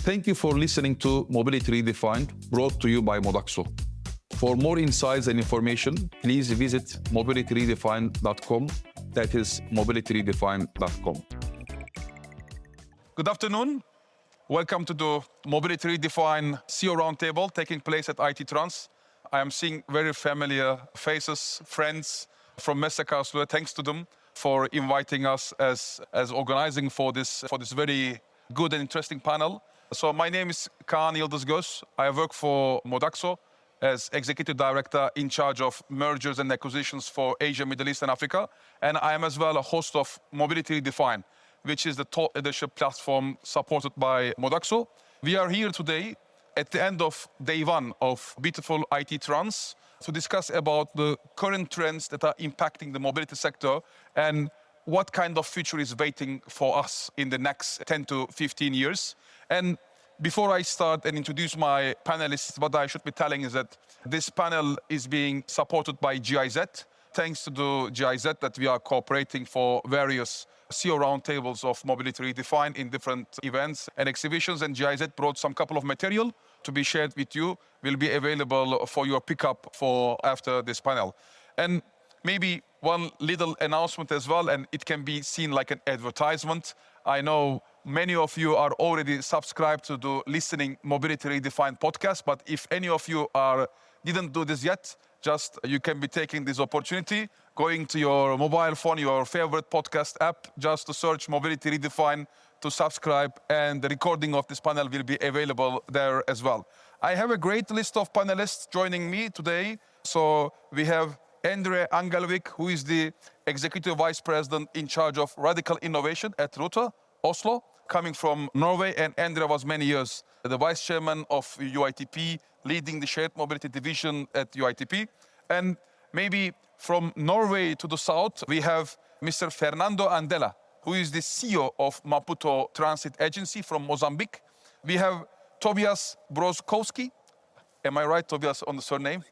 Thank you for listening to Mobility Redefined, brought to you by Modaxo. For more insights and information, please visit mobilityredefined.com. That is mobilityredefined.com. Good afternoon. Welcome to the Mobility Redefined CEO Roundtable taking place at IT Trans. I am seeing very familiar faces, friends from Messe Karlsruhe. Thanks to them for inviting us as organizing for this very good and interesting panel. So my name is Kaan Yıldızgöz. I work for Modaxo as Executive Director in charge of mergers and acquisitions for Asia, Middle East and Africa. And I am as well a host of Mobility Redefined, which is the thought leadership platform supported by Modaxo. We are here today at the end of day one of beautiful IT Trans to discuss about the current trends that are impacting the mobility sector and what kind of future is waiting for us in the next 10 to 15 years. And before I start and introduce my panelists, what I should be telling is that this panel is being supported by GIZ. Thanks to the GIZ that we are cooperating for various CEO roundtables of Mobility Redefined in different events and exhibitions. And GIZ brought some couple of material to be shared with you, will be available for your pickup for after this panel. And maybe one little announcement as well, and it can be seen like an advertisement. I know many of you are already subscribed to the Listening Mobility Redefined podcast, but if any of you didn't do this yet, just you can be taking this opportunity, going to your mobile phone, your favorite podcast app, just to search Mobility Redefined to subscribe, and the recording of this panel will be available there as well. I have a great list of panelists joining me today. So we have Endre Angelvik, who is the Executive Vice President in charge of Radical Innovation at Ruter, Oslo, coming from Norway. And Endre was many years the Vice Chairman of UITP, leading the Shared Mobility Division at UITP. And maybe from Norway to the south, we have Mr. Fernando Andela, who is the CEO of Maputo Transit Agency from Mozambique. We have Tobias Brzoskowski. Am I right, Tobias, on the surname?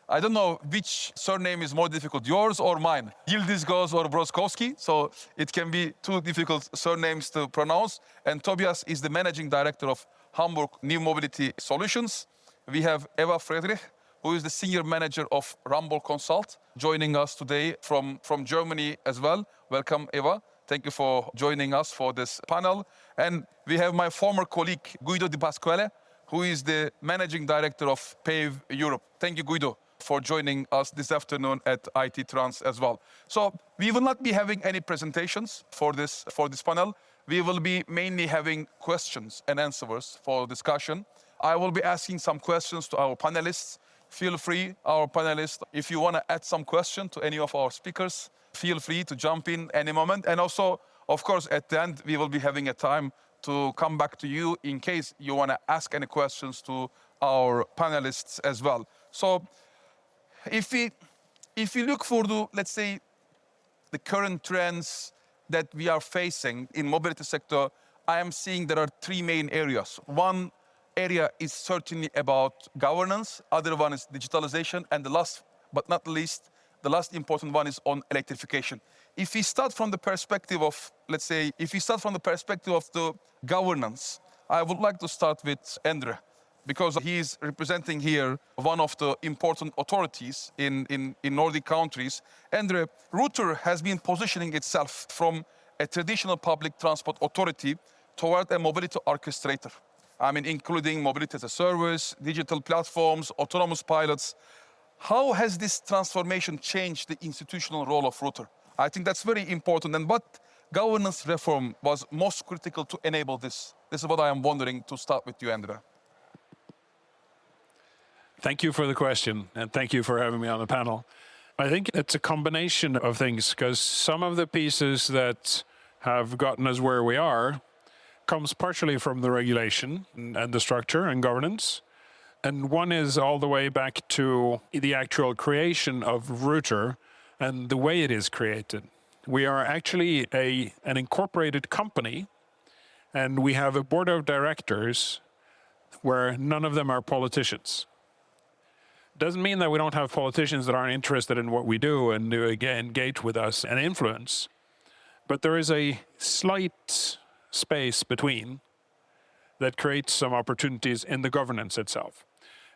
I don't know which surname is more difficult, yours or mine, Yıldızgöz or Brzoskowski. So it can be two difficult surnames to pronounce. And Tobias is the Managing Director of Hamburg New Mobility Solutions. We have Eva Fraedrich, who is the Senior Manager of Ramboll Consult, joining us today from Germany as well. Welcome, Eva. Thank you for joining us for this panel. And we have my former colleague, Guido Di Pasquale, who is the Managing Director of PAVE Europe. Thank you, Guido, for joining us this afternoon at IT Trans as well. So we will not be having any presentations for this panel. We will be mainly having questions and answers for discussion. I will be asking some questions to our panelists. Feel free, our panelists, if you want to add some question to any of our speakers, feel free to jump in any moment. And also, of course, at the end, we will be having a time to come back to you in case you want to ask any questions to our panelists as well. So if we look for the, let's say, the current trends that we are facing in mobility sector, I am seeing there are three main areas. One area is certainly about governance, other one is digitalization, and the last but not least, the last important one is on electrification. If we start from the perspective of, let's say, the governance, I would like to start with Endre, because he is representing here one of the important authorities in Nordic countries. Endre, Ruter has been positioning itself from a traditional public transport authority toward a mobility orchestrator. I mean, including mobility as a service, digital platforms, autonomous pilots. How has this transformation changed the institutional role of Ruter? I think that's very important. And what governance reform was most critical to enable this? This is what I am wondering, to start with you, Endre. Thank you for the question, and thank you for having me on the panel. I think it's a combination of things, because some of the pieces that have gotten us where we are comes partially from the regulation and the structure and governance. And one is all the way back to the actual creation of Ruter and the way it is created. We are actually an incorporated company, and we have a board of directors where none of them are politicians. Doesn't mean that we don't have politicians that aren't interested in what we do and engage with us and influence. But there is a slight space between that creates some opportunities in the governance itself.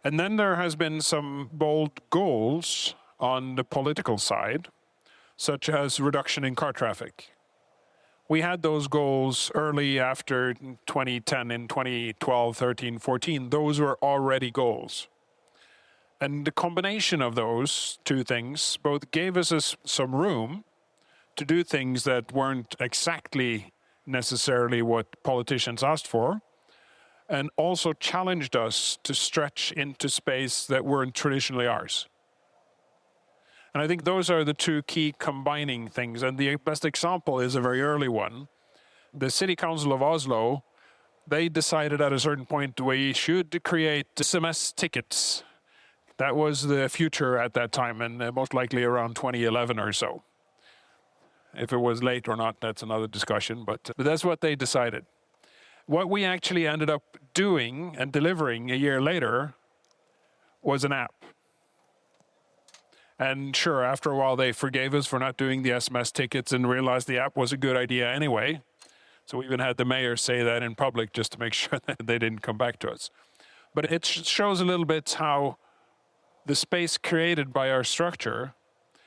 And then there has been some bold goals on the political side, such as reduction in car traffic. We had those goals early after 2010, in 2012, 13, 14. Those were already goals. And the combination of those two things both gave us some room to do things that weren't exactly necessarily what politicians asked for, and also challenged us to stretch into space that weren't traditionally ours. And I think those are the two key combining things. And the best example is a very early one. The City Council of Oslo, they decided at a certain point we should create SMS tickets. That was the future at that time, and most likely around 2011 or so. If it was late or not, that's another discussion, but that's what they decided. What we actually ended up doing and delivering a year later was an app. And sure, after a while, they forgave us for not doing the SMS tickets and realized the app was a good idea anyway. So we even had the mayor say that in public just to make sure that they didn't come back to us. But it shows a little bit how the space created by our structure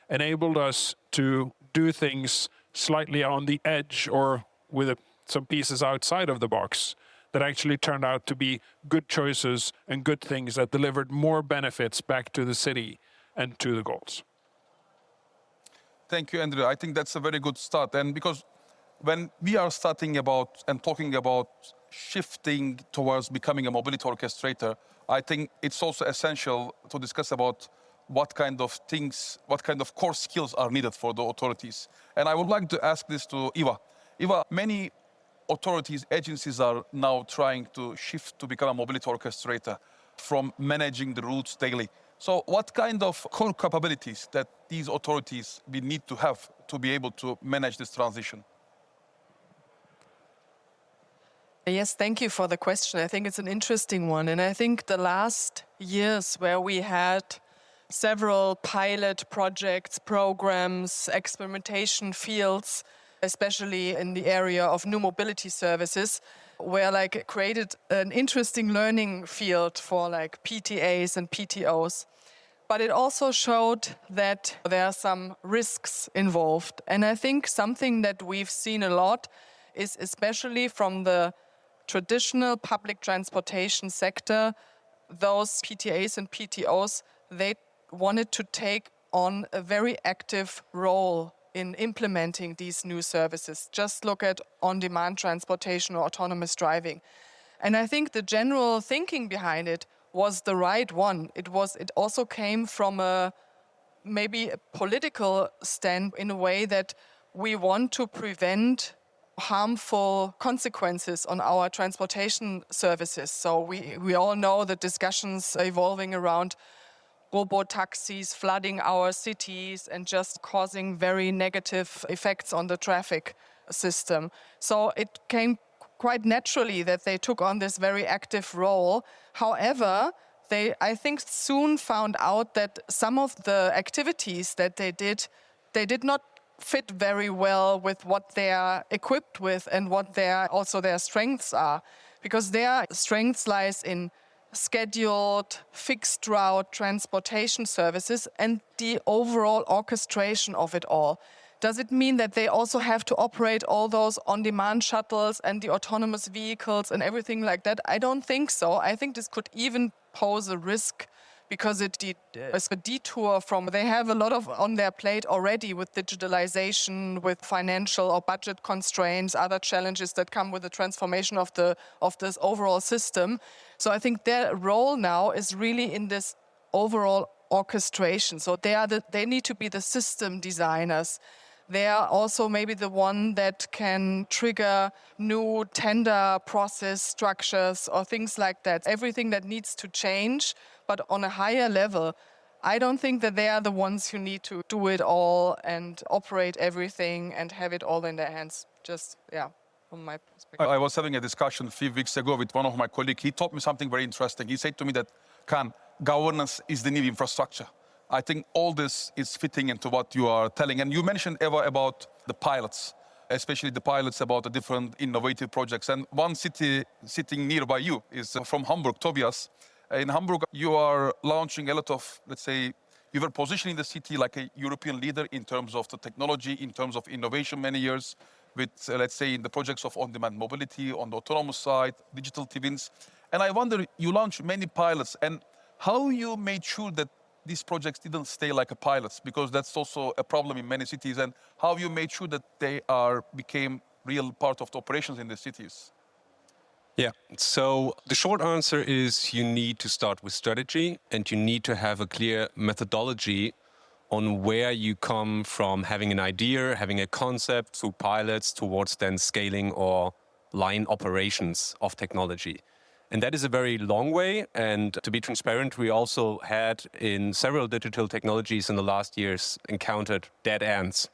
enabled us to do things slightly on the edge or with some pieces outside of the box that actually turned out to be good choices and good things that delivered more benefits back to the city and to the goals. Thank you, Endre. I think that's a very good start. And because when we are starting about and talking about shifting towards becoming a mobility orchestrator, I think it's also essential to discuss about what kind of things, what kind of core skills are needed for the authorities. And I would like to ask this to Eva. Eva, many authorities, agencies are now trying to shift to become a mobility orchestrator from managing the routes daily. So what kind of core capabilities that these authorities will need to have to be able to manage this transition? Yes, thank you for the question. I think it's an interesting one. And I think the last years where we had several pilot projects, programs, experimentation fields, especially in the area of new mobility services, where created an interesting learning field for PTAs and PTOs. But it also showed that there are some risks involved. And I think something that we've seen a lot is, especially from the traditional public transportation sector, those PTAs and PTOs, they wanted to take on a very active role in implementing these new services. Just look at on-demand transportation or autonomous driving. And I think the general thinking behind it was the right one. It also came from maybe a political stand in a way that we want to prevent harmful consequences on our transportation services. So we all know the discussions evolving around Robotaxis flooding our cities and just causing very negative effects on the traffic system. So it came quite naturally that they took on this very active role. However, they, I think, soon found out that some of the activities that they did not fit very well with what they are equipped with and what their strengths are. Because their strengths lies in scheduled, fixed route transportation services and the overall orchestration of it all. Does it mean that they also have to operate all those on-demand shuttles and the autonomous vehicles and everything like that? I don't think so. I think this could even pose a risk because it's a detour from, they have a lot on their plate already with digitalization, with financial or budget constraints, other challenges that come with the transformation of this overall system. So I think their role now is really in this overall orchestration. So they need to be the system designers. They are also maybe the one that can trigger new tender process structures or things like that. Everything that needs to change, but on a higher level. I don't think that they are the ones who need to do it all and operate everything and have it all in their hands. Just, from my perspective. I was having a discussion a few weeks ago with one of my colleagues. He told me something very interesting. He said to me that, Kaan, governance is the new infrastructure. I think all this is fitting into what you are telling. And you mentioned, Eva, about the pilots. especially the pilots, about the different innovative projects. And one city sitting nearby you is from Hamburg, Tobias. In Hamburg, you are launching a lot of, let's say, you were positioning the city like a European leader in terms of the technology, in terms of innovation many years with, let's say, in the projects of on-demand mobility, on the autonomous side, digital twins. And I wonder, you launched many pilots, and how you made sure that these projects didn't stay like a pilots, because that's also a problem in many cities, and how you made sure that they became real part of the operations in the cities? Yeah, so the short answer is you need to start with strategy, and you need to have a clear methodology on where you come from having an idea, having a concept, through pilots towards then scaling or line operations of technology. And that is a very long way. And to be transparent, we also had in several digital technologies in the last years encountered dead ends.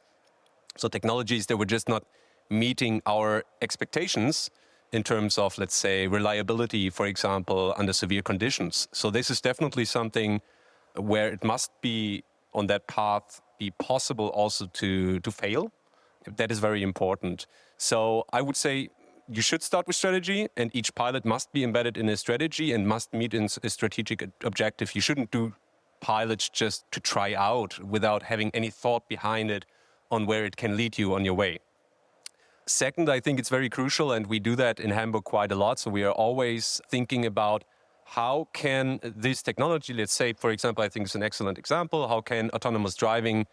So technologies that were just not meeting our expectations in terms of, let's say, reliability, for example, under severe conditions. So this is definitely something where it must be on that path be possible also to fail. That is very important. So I would say you should start with strategy, and each pilot must be embedded in a strategy and must meet a strategic objective. You shouldn't do pilots just to try out without having any thought behind it on where it can lead you on your way. Second, I think it's very crucial, and we do that in Hamburg quite a lot. So we are always thinking about how can this technology, let's say, for example, I think it's an excellent example, how can autonomous driving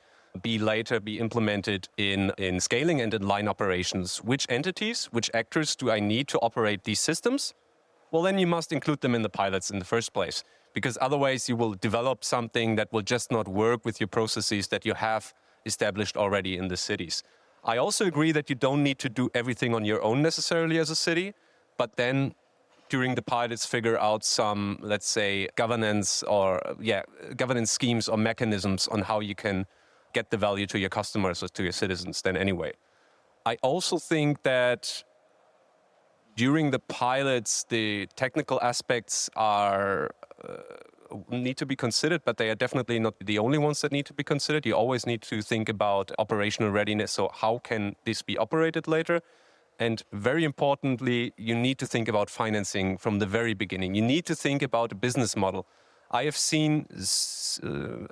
later be implemented in scaling and in line operations? Which entities, which actors do I need to operate these systems? Well, then you must include them in the pilots in the first place, because otherwise you will develop something that will just not work with your processes that you have established already in the cities. I also agree that you don't need to do everything on your own necessarily as a city, but then during the pilots figure out some, let's say, governance schemes or mechanisms on how you can get the value to your customers or to your citizens then anyway. I also think that during the pilots, the technical aspects need to be considered, but they are definitely not the only ones that need to be considered. You always need to think about operational readiness. So how can this be operated later? And very importantly, you need to think about financing from the very beginning. You need to think about a business model. I have seen,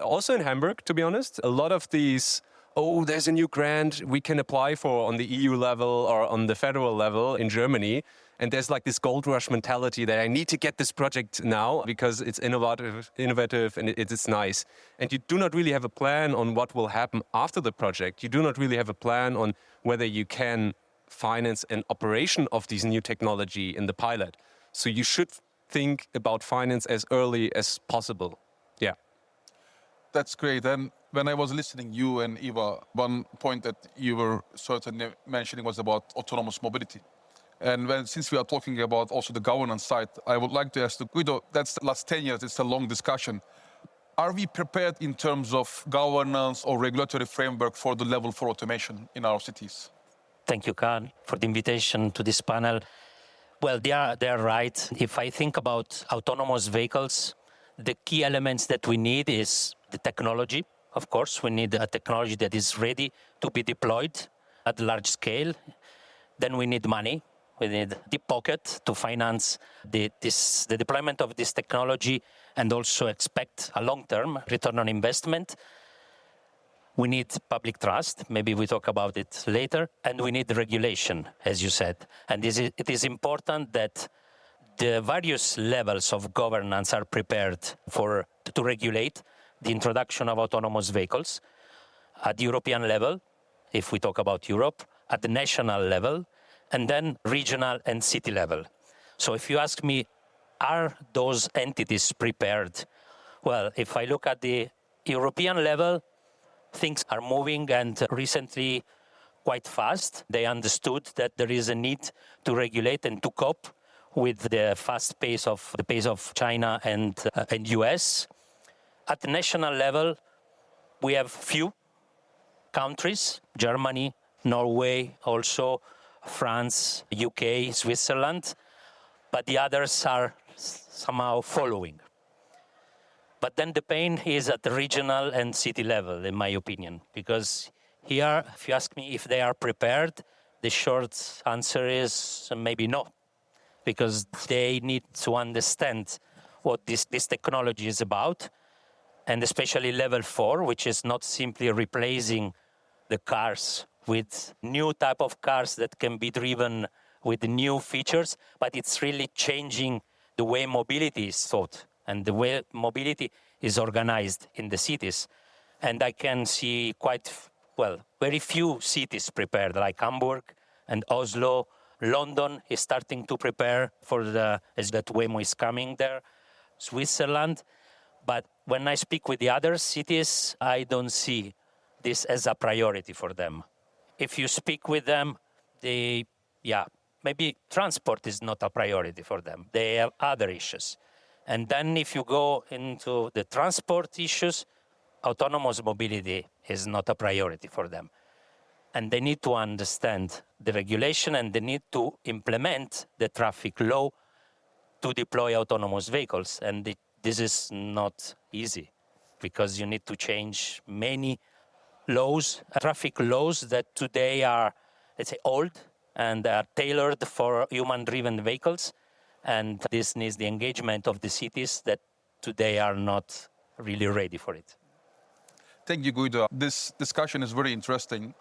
also in Hamburg, to be honest, a lot of these, there's a new grant we can apply for on the EU level or on the federal level in Germany. And there's like this gold rush mentality that I need to get this project now because it's innovative and it's nice. And you do not really have a plan on what will happen after the project. You do not really have a plan on whether you can finance an operation of this new technology in the pilot. So you should think about finance as early as possible. Yeah. That's great. And when I was listening, you and Eva, one point that you were certainly mentioning was about autonomous mobility. And since we are talking about also the governance side, I would like to ask Guido, that's the last 10 years, it's a long discussion. Are we prepared in terms of governance or regulatory framework for the level 4 automation in our cities? Thank you, Kaan, for the invitation to this panel. Well, they are right. If I think about autonomous vehicles, the key elements that we need is the technology. Of course, we need a technology that is ready to be deployed at large scale. Then we need money. We need deep pocket to finance the deployment of this technology and also expect a long-term return on investment. We need public trust. Maybe we talk about it later. And we need regulation, as you said. And it is important that the various levels of governance are prepared to regulate the introduction of autonomous vehicles at the European level, if we talk about Europe, at the national level, and then regional and city level. So if you ask me, are those entities prepared? Well, if I look at the European level, things are moving and recently quite fast. They understood that there is a need to regulate and to cope with the fast pace of China and US. At the national level, we have few countries, Germany, Norway, also France, UK, Switzerland, but the others are somehow following. But then the pain is at the regional and city level, in my opinion, because here, if you ask me if they are prepared, The short answer is maybe no, because they need to understand what this technology is about, and especially level 4, which is not simply replacing the cars with new type of cars that can be driven with new features, but it's really changing the way mobility is thought and the way mobility is organized in the cities. And I can see very few cities prepared, like Hamburg and Oslo. London is starting to prepare as that Waymo is coming there, Switzerland. But when I speak with the other cities, I don't see this as a priority for them. If you speak with them, maybe transport is not a priority for them. They have other issues. And then if you go into the transport issues, autonomous mobility is not a priority for them. And they need to understand the regulation, and they need to implement the traffic law to deploy autonomous vehicles. And this is not easy, because you need to change many laws, traffic laws that today are, let's say, old and are tailored for human-driven vehicles. And this needs the engagement of the cities that today are not really ready for it. Thank you, Guido. This discussion is very interesting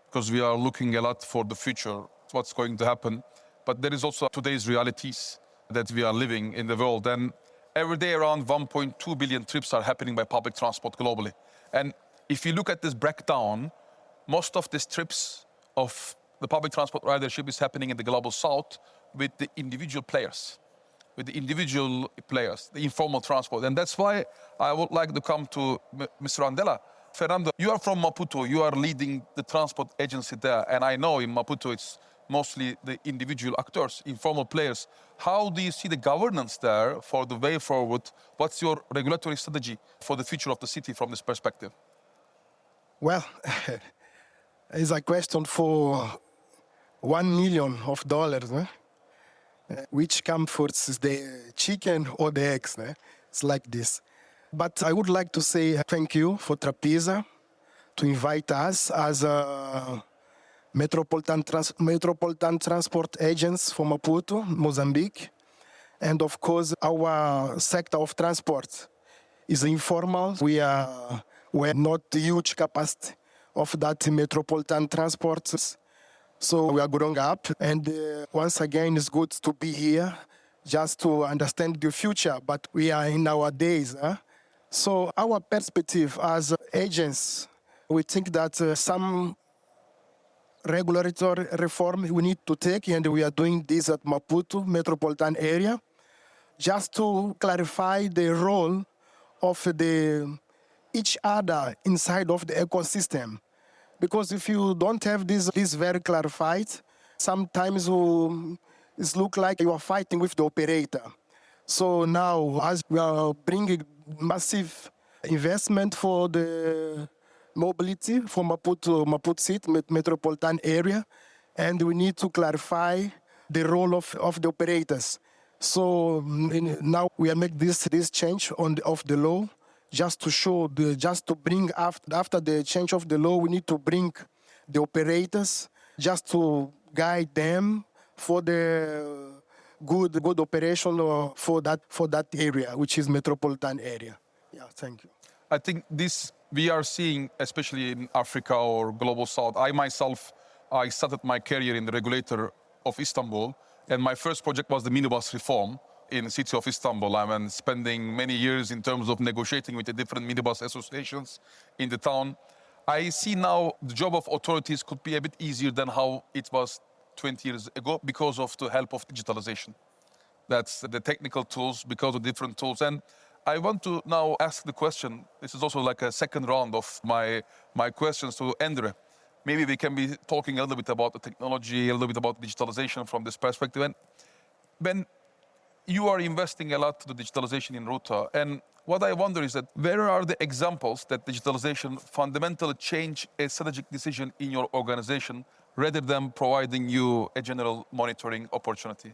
because we are looking a lot for the future, what's going to happen. But there is also today's realities that we are living in the world. And every day around 1.2 billion trips are happening by public transport globally. And if you look at this breakdown, most of these trips of the public transport ridership is happening in the global south with the individual players, the informal transport. And that's why I would like to come to Mr. Andela. Fernando, you are from Maputo. You are leading the transport agency there. And I know in Maputo it's mostly the individual actors, informal players. How do you see the governance there for the way forward? What's your regulatory strategy for the future of the city from this perspective? Well, it's a question for $1 million. Which comes first, the chicken or the eggs? It's like this. But I would like to say thank you for Trapeza to invite us as a metropolitan transport agents for Maputo, Mozambique. And of course, our sector of transport is informal. We're not huge capacity of that metropolitan transport. So we are growing up. And once again, it's good to be here just to understand the future. But we are in our days. So our perspective as agents, we think that some regulatory reform we need to take, and we are doing this at Maputo metropolitan area, just to clarify the role of each other inside of the ecosystem. Because if you don't have this very clarified, sometimes it looks like you are fighting with the operator. So now, as we are bringing massive investment for the mobility for Maputo City metropolitan area, and we need to clarify the role of the operators. So now we are making this change of the law, just to show, just to bring after the change of the law, we need to bring the operators just to guide them for the good operation for that area, which is metropolitan area. Yeah, thank you. I think this we are seeing, especially in Africa or Global South. I started my career in the regulator of Istanbul, and my first project was the minibus reform in the city of Istanbul. I mean, spending many years in terms of negotiating with the different minibus associations in the town. I see now the job of authorities could be a bit easier than how it was 20 years ago because of the help of digitalization. That's the technical tools, because of different tools. And I want to now ask the question, this is also like a second round of my questions to Endre. Maybe we can be talking a little bit about the technology, a little bit about digitalization from this perspective. And when you are investing a lot to the digitalization in Ruter, and what I wonder is that where are the examples that digitalization fundamentally change a strategic decision in your organization rather than providing you a general monitoring opportunity?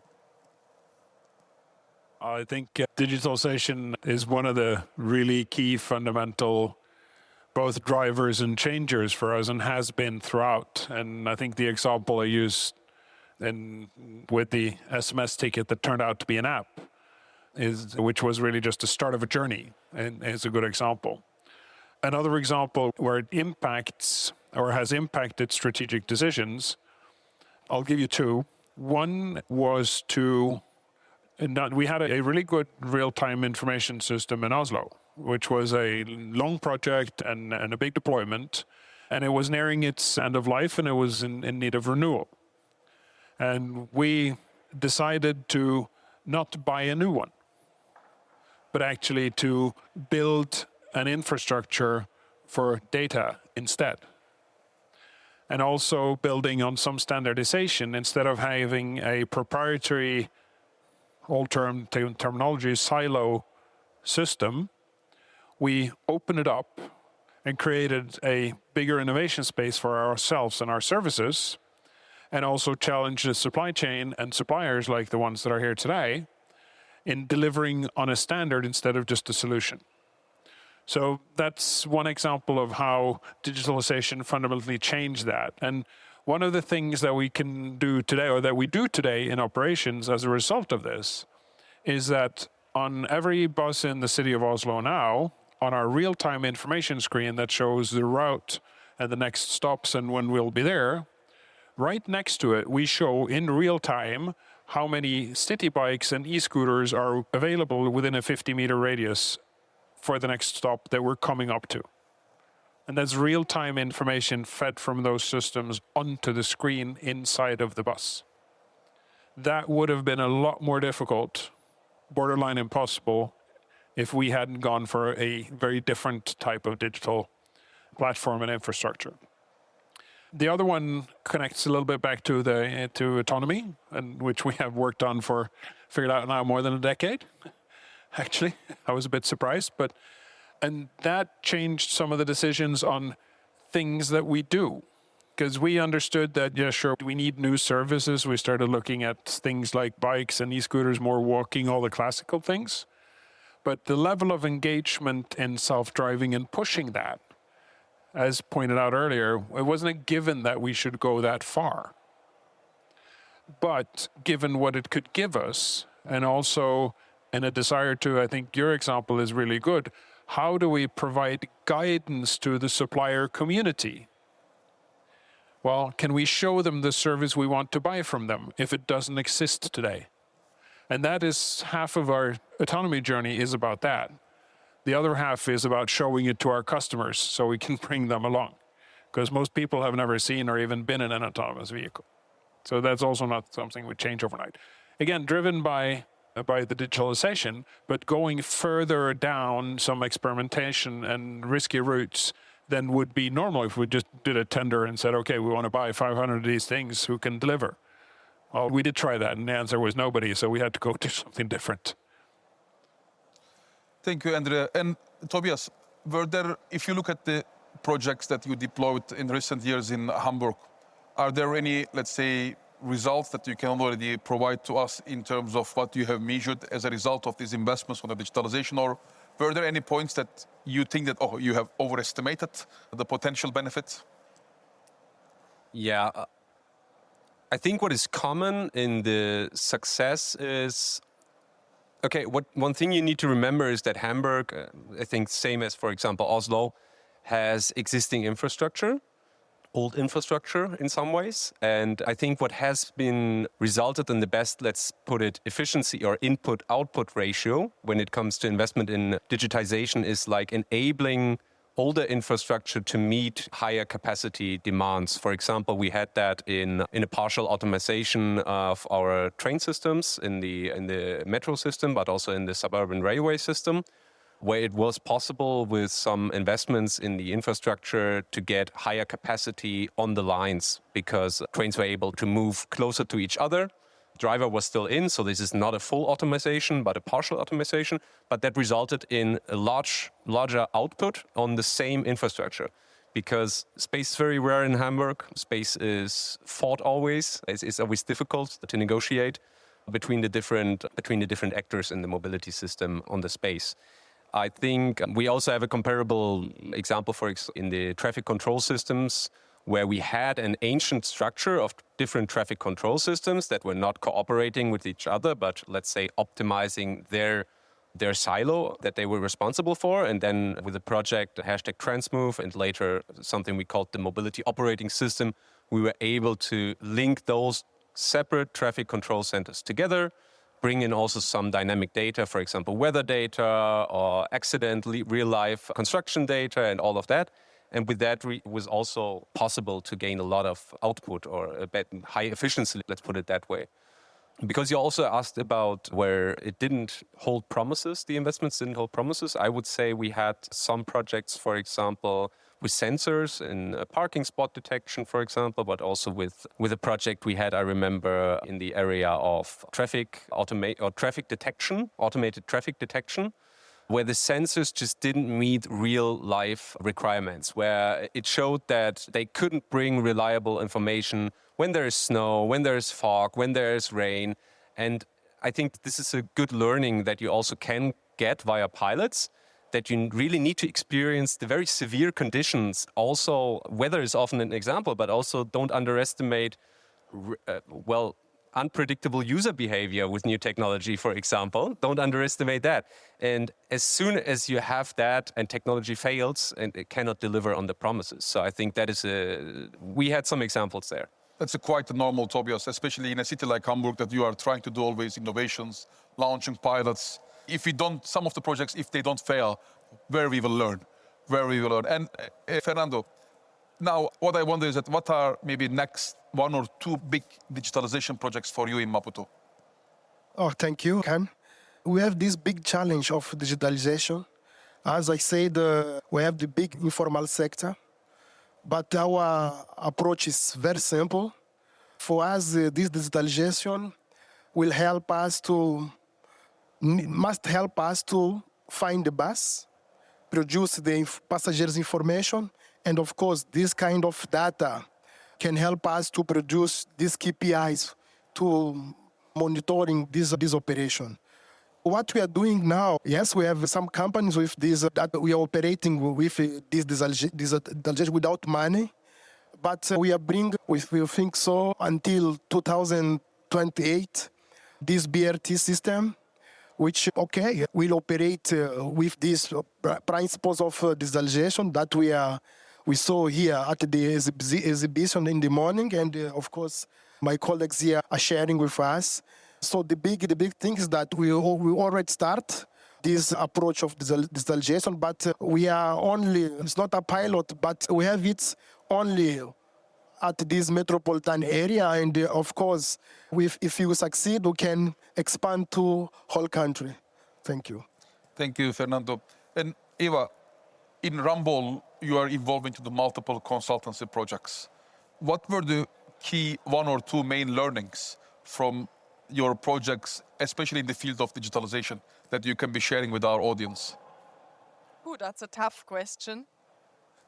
I think digitalization is one of the really key fundamental both drivers and changers for us, and has been throughout. And I think the example I used with the SMS ticket that turned out to be an app, which was really just the start of a journey, and is a good example. Another example where it impacts or has impacted strategic decisions, I'll give you two. One was we had a really good real-time information system in Oslo, which was a long project and a big deployment, and it was nearing its end of life, and it was in need of renewal. And we decided to not buy a new one, but actually to build an infrastructure for data instead. And also building on some standardization instead of having a proprietary, terminology, silo system. We opened it up and created a bigger innovation space for ourselves and our services, and also challenged the supply chain and suppliers like the ones that are here today in delivering on a standard instead of just a solution. So that's one example of how digitalization fundamentally changed that. And one of the things that we can do today, or that we do today in operations as a result of this, is that on every bus in the city of Oslo now, on our real-time information screen that shows the route and the next stops and when we'll be there, right next to it, we show in real time how many city bikes and e-scooters are available within a 50-meter radius for the next stop that we're coming up to. And that's real-time information fed from those systems onto the screen inside of the bus. That would have been a lot more difficult, borderline impossible, if we hadn't gone for a very different type of digital platform and infrastructure. The other one connects a little bit back to autonomy, and which we have worked on figured out now more than a decade. Actually, I was a bit surprised, and that changed some of the decisions on things that we do. Because we understood that, yeah, sure, we need new services. We started looking at things like bikes and e-scooters, more walking, all the classical things. But the level of engagement in self-driving and pushing that, as pointed out earlier, it wasn't a given that we should go that far. But given what it could give us, and also in a desire to, I think your example is really good, how do we provide guidance to the supplier community? Well, can we show them the service we want to buy from them if it doesn't exist today? And that is half of our autonomy journey is about that. The other half is about showing it to our customers so we can bring them along. Because most people have never seen or even been in an autonomous vehicle. So that's also not something we change overnight. Again, driven by the digitalization, but going further down some experimentation and risky routes than would be normal if we just did a tender and said, okay, we want to buy 500 of these things, who can deliver? Well, we did try that, and the answer was nobody, so we had to go do something different. Thank you, Endre. And Tobias, if you look at the projects that you deployed in recent years in Hamburg, are there any, let's say, results that you can already provide to us in terms of what you have measured as a result of these investments on the digitalization? Or were there any points that you think that, you have overestimated the potential benefits? Yeah, I think what is common in the success is, one thing you need to remember is that Hamburg, I think same as, for example, Oslo, has existing infrastructure, old infrastructure in some ways. And I think what has been resulted in the best, let's put it, efficiency or input-output ratio when it comes to investment in digitization is like enabling older infrastructure to meet higher capacity demands. For example, we had that in a partial automation of our train systems in the metro system, but also in the suburban railway system, where it was possible with some investments in the infrastructure to get higher capacity on the lines because trains were able to move closer to each other. Driver was still in, so this is not a full automation, but a partial automation. But that resulted in a larger output on the same infrastructure. Because space is very rare in Hamburg. Space is fought always. It's always difficult to negotiate between the different actors in the mobility system on the space. I think we also have a comparable example in the traffic control systems, where we had an ancient structure of different traffic control systems that were not cooperating with each other, but let's say optimizing their silo that they were responsible for. And then with the project #Transmove and later something we called the Mobility Operating System, we were able to link those separate traffic control centers together, bring in also some dynamic data, for example, weather data or accident, real-life construction data and all of that. And with that, it was also possible to gain a lot of output or a high efficiency, let's put it that way. Because you also asked about where it didn't hold promises, the investments didn't hold promises. I would say we had some projects, for example, with sensors in parking spot detection, for example, but also with a project we had, I remember, in the area of automated traffic detection, where the sensors just didn't meet real life requirements, where it showed that they couldn't bring reliable information when there is snow, when there is fog, when there is rain. And I think this is a good learning that you also can get via pilots, that you really need to experience the very severe conditions. Also, weather is often an example, but also don't underestimate, unpredictable user behavior with new technology, for example. Don't underestimate that. And as soon as you have that and technology fails, and it cannot deliver on the promises. So I think that is we had some examples there. That's quite normal, Tobias, especially in a city like Hamburg, that you are trying to do always innovations, launching pilots. If we don't, some of the projects, if they don't fail, where we will learn. And Fernando, now what I wonder is that what are maybe next 1 or 2 big digitalization projects for you in Maputo? Oh, thank you, Kaan. We have this big challenge of digitalization. As I said, we have the big informal sector, but our approach is very simple. For us, this digitalization must help us to find the bus, produce the passengers' information, and of course, this kind of data can help us to produce these KPIs to monitoring this operation. What we are doing now, yes, we have some companies with this that we are operating with this digitalization without money, but we think so until 2028, this BRT system, which, will operate with these principles of digitalization that we saw here at the exhibition in the morning, and of course, my colleagues here are sharing with us. So the big thing is that we already start this approach of digitalization, but it's not a pilot, but we have it only at this metropolitan area, and of course, if you succeed, we can expand to whole country. Thank you. Thank you, Fernando. And Eva, in Ramboll, you are involved into the multiple consultancy projects. What were the key 1 or 2 main learnings from your projects, especially in the field of digitalization, that you can be sharing with our audience? Ooh, that's a tough question.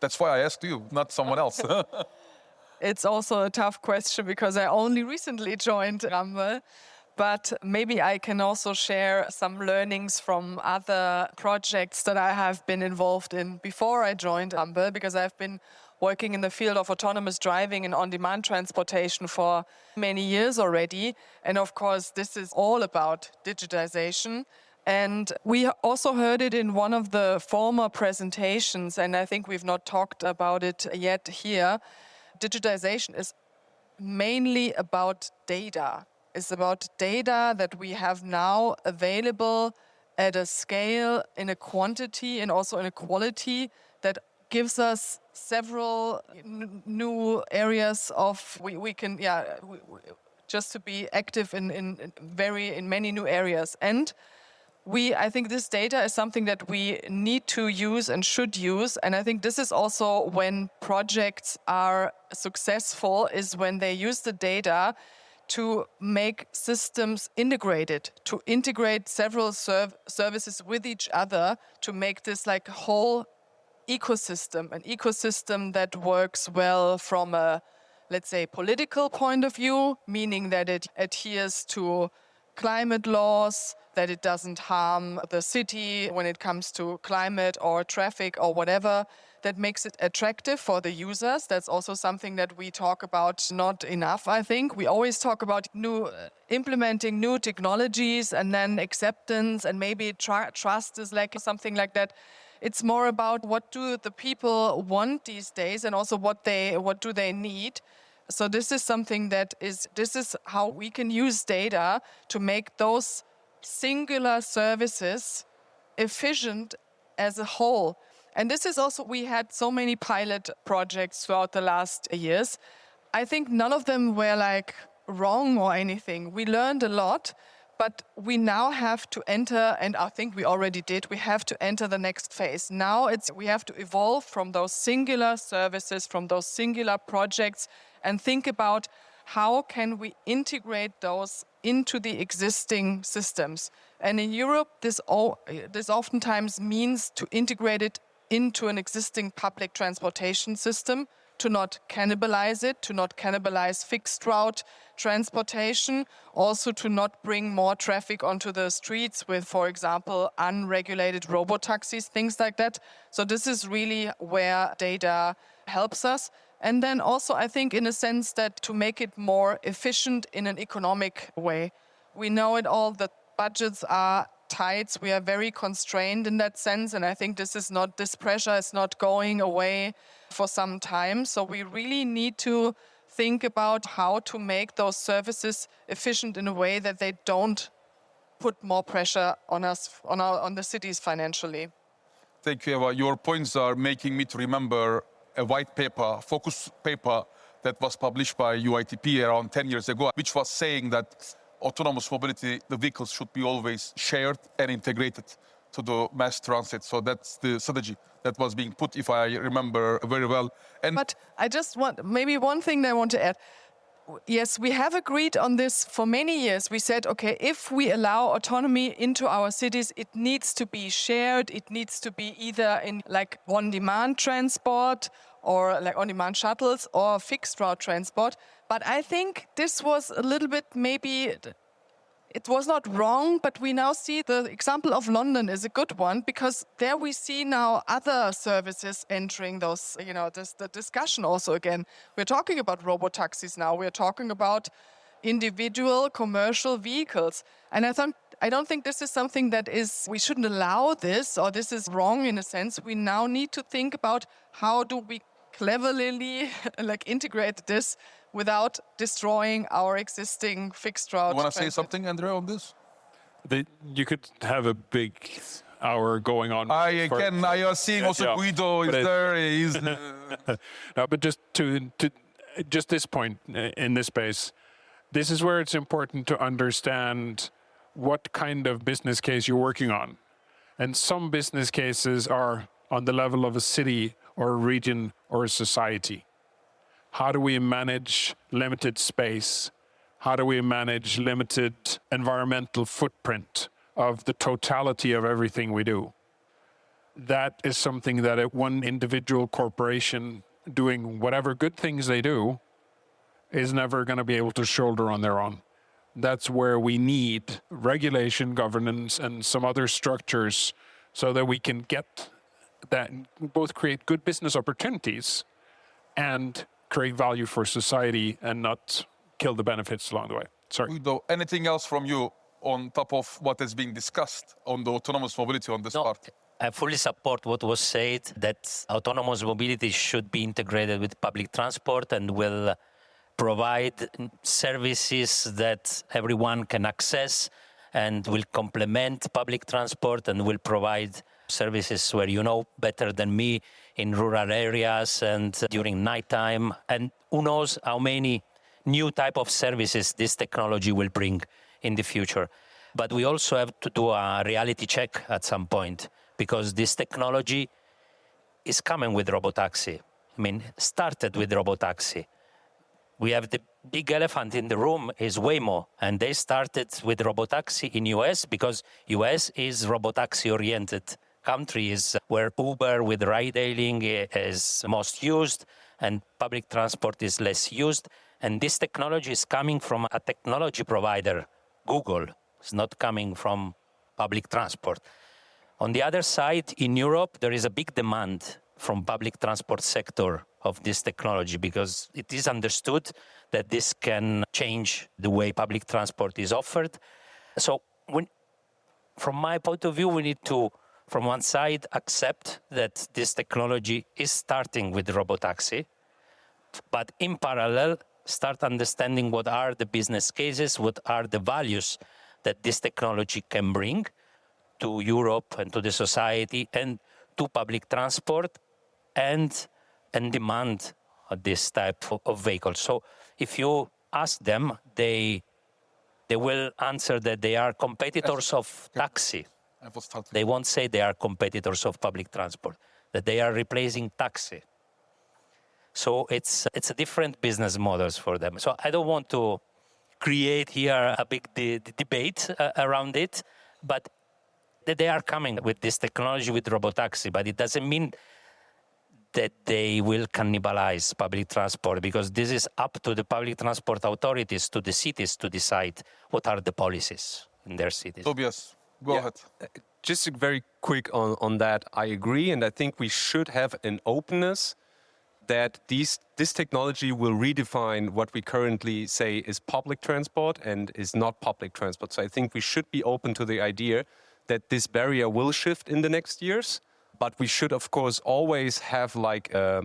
That's why I asked you, not someone else. It's also a tough question because I only recently joined Ramboll. But maybe I can also share some learnings from other projects that I have been involved in before I joined Ramboll, because I've been working in the field of autonomous driving and on-demand transportation for many years already. And of course, this is all about digitization. And we also heard it in one of the former presentations, and I think we've not talked about it yet here. Digitization is mainly about data. It's about data that we have now available at a scale, in a quantity, and also in a quality that gives us several new areas of just to be active in many new areas. And I think this data is something that we need to use and should use. And I think this is also when projects are successful, is when they use the data to make systems integrated, to integrate several services with each other, to make this like a whole ecosystem, an ecosystem that works well from a, let's say, political point of view, meaning that it adheres to climate laws, that it doesn't harm the city when it comes to climate or traffic or whatever, that makes it attractive for the users. That's also something that we talk about not enough, I think. We always talk about implementing new technologies and then acceptance and maybe trust is like something like that. It's more about what do the people want these days and also what do they need. So this is something this is how we can use data to make those singular services efficient as a whole. And this is also, we had so many pilot projects throughout the last years. I think none of them were like wrong or anything. We learned a lot, but we now have to enter, and I think we already did, we have to enter the next phase. Now we have to evolve from those singular services, from those singular projects, and think about how can we integrate those into the existing systems. And in Europe, this oftentimes means to integrate it into an existing public transportation system, to not cannibalize it, to not cannibalize fixed route transportation, also to not bring more traffic onto the streets with, for example, unregulated robotaxis, things like that. So this is really where data helps us. And then also, I think, in a sense that to make it more efficient in an economic way. We know it all, the budgets are tight. We are very constrained in that sense. And I think this pressure is not going away for some time. So we really need to think about how to make those services efficient in a way that they don't put more pressure on us, on the cities financially. Thank you, Eva. Your points are making me to remember a white paper, focus paper that was published by UITP around 10 years ago, which was saying that autonomous mobility, the vehicles should be always shared and integrated to the mass transit. So that's the strategy that was being put, if I remember very well. But I just want, maybe one thing that I want to add. Yes, we have agreed on this for many years. We said, okay, if we allow autonomy into our cities, it needs to be shared. It needs to be either in like on-demand transport or like on-demand shuttles or fixed route transport. But I think this was a little bit maybe, it was not wrong, but we now see the example of London is a good one because there we see now other services entering those, the discussion also again. We're talking about robotaxis now. We're talking about individual commercial vehicles. And I don't think this is something we shouldn't allow this, or this is wrong in a sense. We now need to think about how do we cleverly integrate this without destroying our existing fixed route. You want to say something, Endre, on this? You could have a big hour going on. I are seeing also Guido is there. No, but just to this point in this space, this is where it's important to understand what kind of business case you're working on. And some business cases are on the level of a city or a region or a society. How do we manage limited space? How do we manage limited environmental footprint of the totality of everything we do? That is something that one individual corporation doing whatever good things they do is never going to be able to shoulder on their own. That's where we need regulation, governance, and some other structures so that we can get that, both create good business opportunities and create value for society and not kill the benefits along the way. Sorry. Guido, anything else from you on top of what is being discussed on the autonomous mobility on this part? I fully support what was said, that autonomous mobility should be integrated with public transport and will provide services that everyone can access and will complement public transport and will provide services where you know better than me in rural areas and during nighttime. And who knows how many new type of services this technology will bring in the future. But we also have to do a reality check at some point because this technology is coming with Robotaxi. Started with Robotaxi. We have the big elephant in the room is Waymo, and they started with Robotaxi in US because US is Robotaxi-oriented country, is where Uber with ride-hailing is most used and public transport is less used. And this technology is coming from a technology provider, Google. It's not coming from public transport. On the other side, in Europe, there is a big demand from public transport sector of this technology because it is understood that this can change the way public transport is offered. So from my point of view, we need to, from one side, accept that this technology is starting with Robotaxi, but in parallel, start understanding what are the business cases, what are the values that this technology can bring to Europe and to the society and to public transport and demand this type of vehicle. So if you ask them, they will answer that they are competitors of taxi. They won't say they are competitors of public transport, that they are replacing taxi. So it's a different business models for them. So I don't want to create here a big debate around it, but they are coming with this technology with Robotaxi, but it doesn't mean that they will cannibalize public transport because this is up to the public transport authorities, to the cities to decide what are the policies in their cities. Tobias, go ahead. Just very quick on that. I agree, and I think we should have an openness that this technology will redefine what we currently say is public transport and is not public transport. So I think we should be open to the idea that this barrier will shift in the next years, but we should, of course, always have like a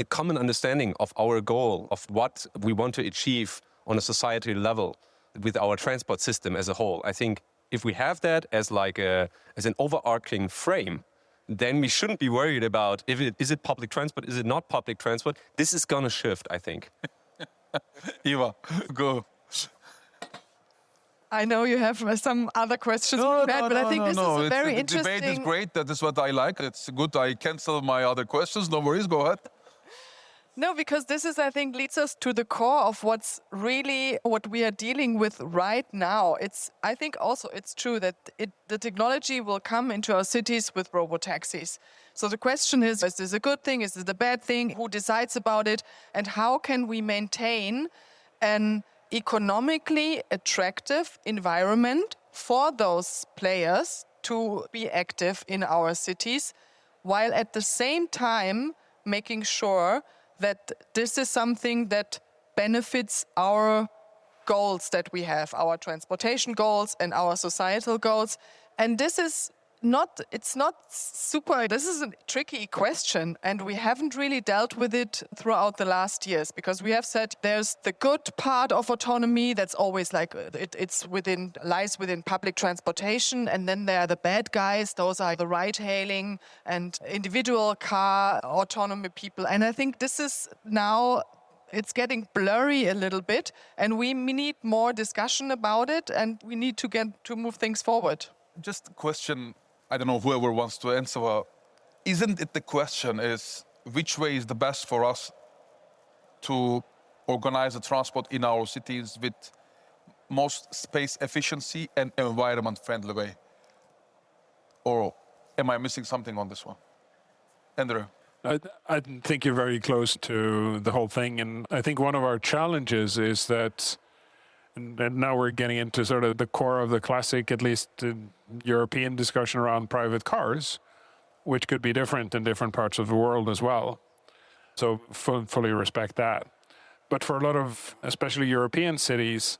common understanding of our goal, of what we want to achieve on a societal level with our transport system as a whole. I think if we have that as like as an overarching frame, then we shouldn't be worried about is it public transport, is it not public transport. This is going to shift, I think. Eva, go. I know you have some other questions prepared, but I think this is a very interesting... The debate is great. That is what I like. It's good. I cancel my other questions. No worries. Go ahead. No, because this is, I think, leads us to the core of what's really what we are dealing with right now. I think also it's true that the technology will come into our cities with robotaxis. So the question is this a good thing? Is it a bad thing? Who decides about it? And how can we maintain an economically attractive environment for those players to be active in our cities, while at the same time making sure that this is something that benefits our goals that we have, our transportation goals and our societal goals. And this is this is a tricky question, and we haven't really dealt with it throughout the last years, because we have said there's the good part of autonomy that's always like lies within public transportation, and then there are the bad guys, those are the ride-hailing and individual car autonomy people. And I think this is now, it's getting blurry a little bit, and we need more discussion about it, and we need to move things forward. Just a question. I don't know whoever wants to answer. Isn't it the question is which way is the best for us to organize the transport in our cities with most space efficiency and environment friendly way? Or am I missing something on this one? Endre? I think you're very close to the whole thing. And I think one of our challenges is that, and now we're getting into sort of the core of the classic, at least European discussion around private cars, which could be different in different parts of the world as well. So fully respect that. But for a lot of, especially European cities,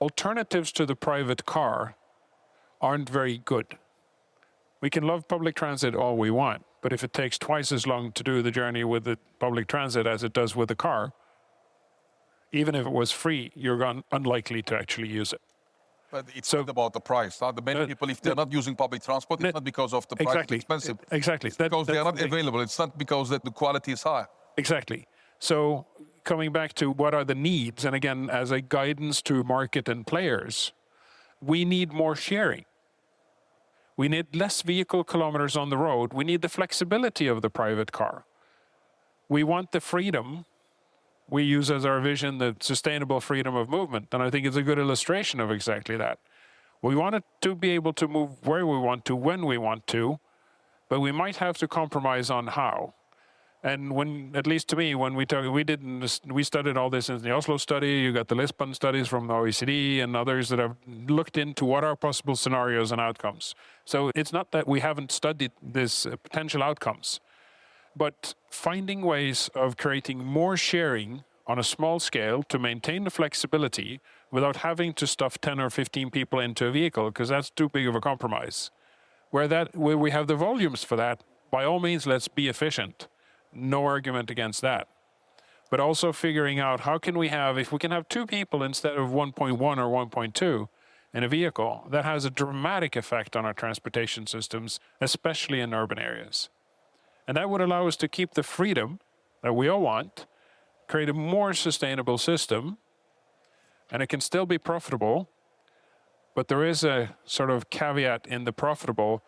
alternatives to the private car aren't very good. We can love public transit all we want, but if it takes twice as long to do the journey with the public transit as it does with the car, even if it was free, you're unlikely to actually use it. But it's not about the price. The many people, if they're not using public transport, it's not because of the price is expensive. Exactly. It's because they are not available. It's not because the quality is high. Exactly. So coming back to what are the needs, and again, as a guidance to market and players, we need more sharing. We need less vehicle kilometers on the road. We need the flexibility of the private car. We want the freedom. We use as our vision the sustainable freedom of movement, and I think it's a good illustration of exactly that. We want it to be able to move where we want to, when we want to, but we might have to compromise on how. And when, at least to me, when we studied all this in the Oslo study, you got the Lisbon studies from the OECD and others that have looked into what are possible scenarios and outcomes. So it's not that we haven't studied these potential outcomes, but finding ways of creating more sharing on a small scale to maintain the flexibility without having to stuff 10 or 15 people into a vehicle, because that's too big of a compromise. Where we have the volumes for that, by all means, let's be efficient. No argument against that. But also figuring out how can we have, if we can have 2 people instead of 1.1 or 1.2 in a vehicle, that has a dramatic effect on our transportation systems, especially in urban areas. And that would allow us to keep the freedom that we all want, create a more sustainable system, and it can still be profitable, but there is a sort of caveat in the profitable,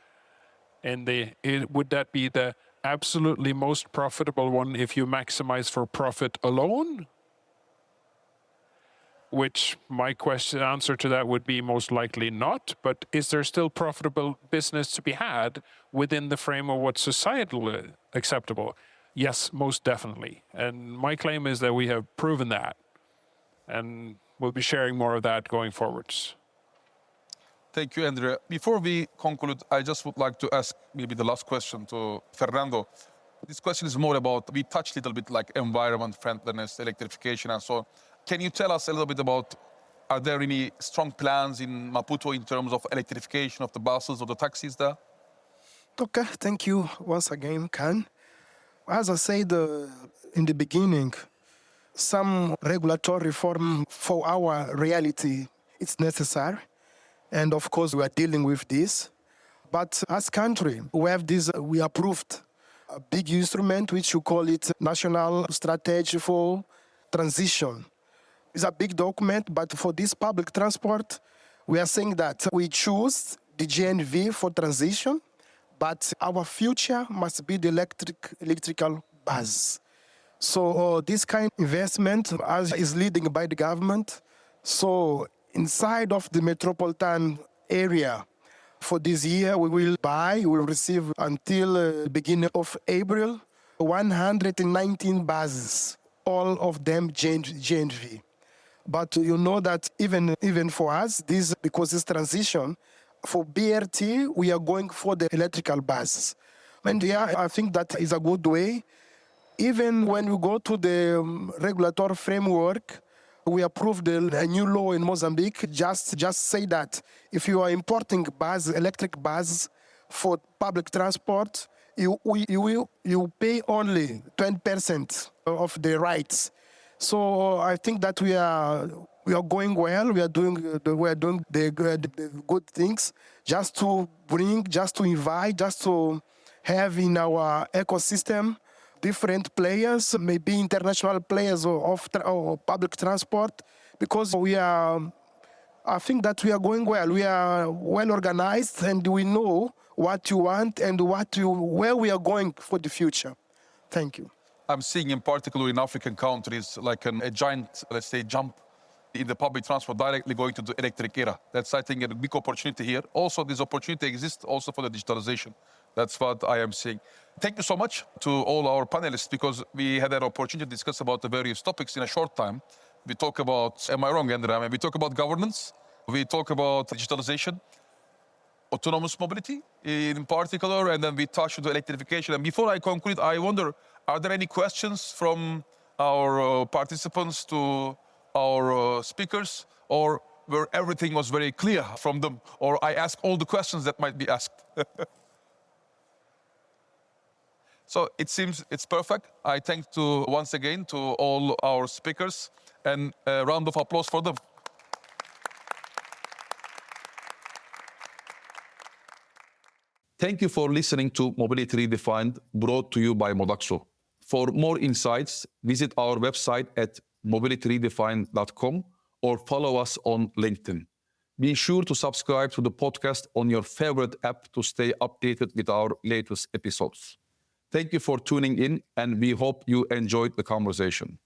would that be the absolutely most profitable one if you maximize for profit alone? Which my answer to that would be most likely not, but is there still profitable business to be had within the frame of what's societally acceptable? Yes, most definitely. And my claim is that we have proven that. And we'll be sharing more of that going forwards. Thank you, Endre. Before we conclude, I just would like to ask maybe the last question to Fernando. This question is more about, we touched a little bit like environment friendliness, electrification and so on. Can you tell us a little bit about, are there any strong plans in Maputo in terms of electrification of the buses or the taxis there? Okay, thank you once again, Kaan. As I said in the beginning, some regulatory reform for our reality is necessary. And of course, we are dealing with this. But as country, we approved a big instrument, which you call it National Strategy for Transition. It's a big document, but for this public transport, we are saying that we choose the GNV for transition, but our future must be the electrical bus. So this kind of investment is leading by the government. So inside of the metropolitan area, for this year, we will receive until the beginning of April, 119 buses, all of them GNV. But you know that even for us, because it's transition, for BRT, we are going for the electrical buses. And yeah, I think that is a good way. Even when we go to the regulatory framework, we approved a new law in Mozambique, just say that if you are importing electric buses for public transport, you pay only 20% of the rights. So I think that we are going well. We are doing the good things, just to bring, just to invite, just to have in our ecosystem different players, maybe international players of public transport, because I think that we are going well. We are well organized and we know what you want and where we are going for the future. Thank you. I'm seeing in particular in African countries like a giant, let's say, jump in the public transport directly going to the electric era. That's, I think, a big opportunity here. Also, this opportunity exists also for the digitalization. That's what I am seeing. Thank you so much to all our panelists, because we had an opportunity to discuss about the various topics in a short time. We talk about, am I wrong, Endre? I mean, we talk about governance, we talk about digitalization, autonomous mobility in particular, and then we touch on the electrification. And before I conclude, I wonder, are there any questions from our participants to our speakers, or where everything was very clear from them, or I ask all the questions that might be asked? So it seems it's perfect. I thank once again to all our speakers, and a round of applause for them. Thank you for listening to Mobility Redefined, brought to you by Modaxo. For more insights, visit our website at mobilityredefined.com or follow us on LinkedIn. Be sure to subscribe to the podcast on your favorite app to stay updated with our latest episodes. Thank you for tuning in, and we hope you enjoyed the conversation.